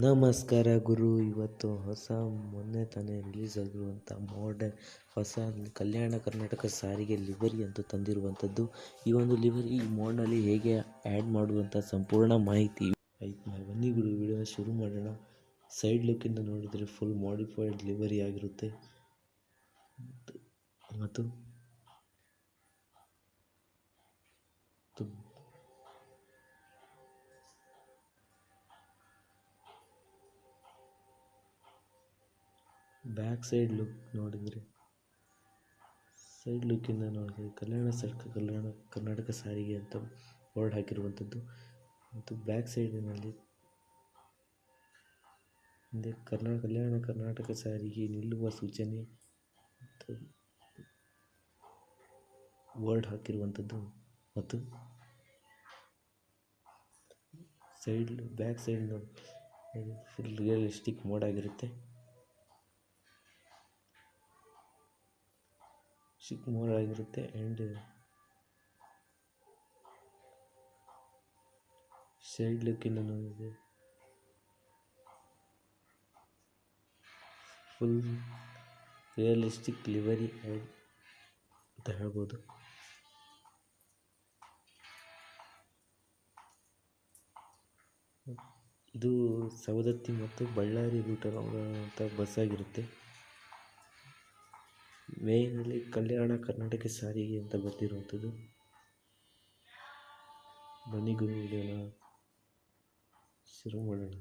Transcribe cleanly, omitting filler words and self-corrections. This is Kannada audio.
ನಮಸ್ಕಾರ ಗುರು. ಇವತ್ತು ಮೊನ್ನೆ ತಾನೇ ರಿಲೀಸ್ ಆಗಿರುವಂಥ ಹೊಸ ಕಲ್ಯಾಣ ಕರ್ನಾಟಕ ಸಾರಿಗೆ ಲಿವರಿ ಅಂತ ತಂದಿರುವಂಥದ್ದು. ಈ ಒಂದು ಲಿವರಿ ಈ ಮೋಡ್ನಲ್ಲಿ ಹೇಗೆ ಆ್ಯಡ್ ಮಾಡುವಂಥ ಸಂಪೂರ್ಣ ಮಾಹಿತಿ ಆಯ್ತು. ಬನ್ನಿ ಗುರು, ವಿಡಿಯೋನ ಶುರು ಮಾಡೋಣ. ಸೈಡ್ ಲುಕ್ಕಿಂದ ನೋಡಿದರೆ ಫುಲ್ ಮಾಡಿಫೈಡ್ ಲಿವರಿ ಆಗಿರುತ್ತೆ ಮತ್ತು ಬ್ಯಾಕ್ ಸೈಡ್ ಲುಕ್ಕಿಂದ ನೋಡಿದರೆ ಕಲ್ಯಾಣ ಕರ್ನಾಟಕ ಸಾರಿಗೆ ಅಂತ ಬೋರ್ಡ್ ಹಾಕಿರುವಂಥದ್ದು ಮತ್ತು ಬ್ಯಾಕ್ ಸೈಡಿನಲ್ಲಿ ಹಿಂದೆ ಕಲ್ಯಾಣ ಕರ್ನಾಟಕ ಸಾರಿಗೆ ನಿಲ್ಲುವ ಸೂಚನೆ ಬೋರ್ಡ್ ಹಾಕಿರುವಂಥದ್ದು ಮತ್ತು back side full realistic mode ಆಗಿರುತ್ತೆ. ಆ್ಯಂಡ್ ಸೈಡ್ ಲುಕ್ಕಿಂದ ನೋಡಿದರೆ ಫುಲ್ ರಿಯಲಿಸ್ಟಿಕ್ ಲಿವರಿ ಅಂತ ಹೇಳ್ಬೋದು. ಇದು ಸವದತ್ತಿ ಮತ್ತು ಬಳ್ಳಾರಿ ರೂಟ್ ಬಸ್ ಆಗಿರುತ್ತೆ. ಮೇನಲ್ಲಿ ಕಲ್ಯಾಣ ಕರ್ನಾಟಕ ಸಾರಿಗೆ ಅಂತ ಬರ್ತಿರುವಂಥದ್ದು. ಬನ್ನಿ ಗುರು, ವಿಡಿಯೋನ ಶುರು ಮಾಡೋಣ.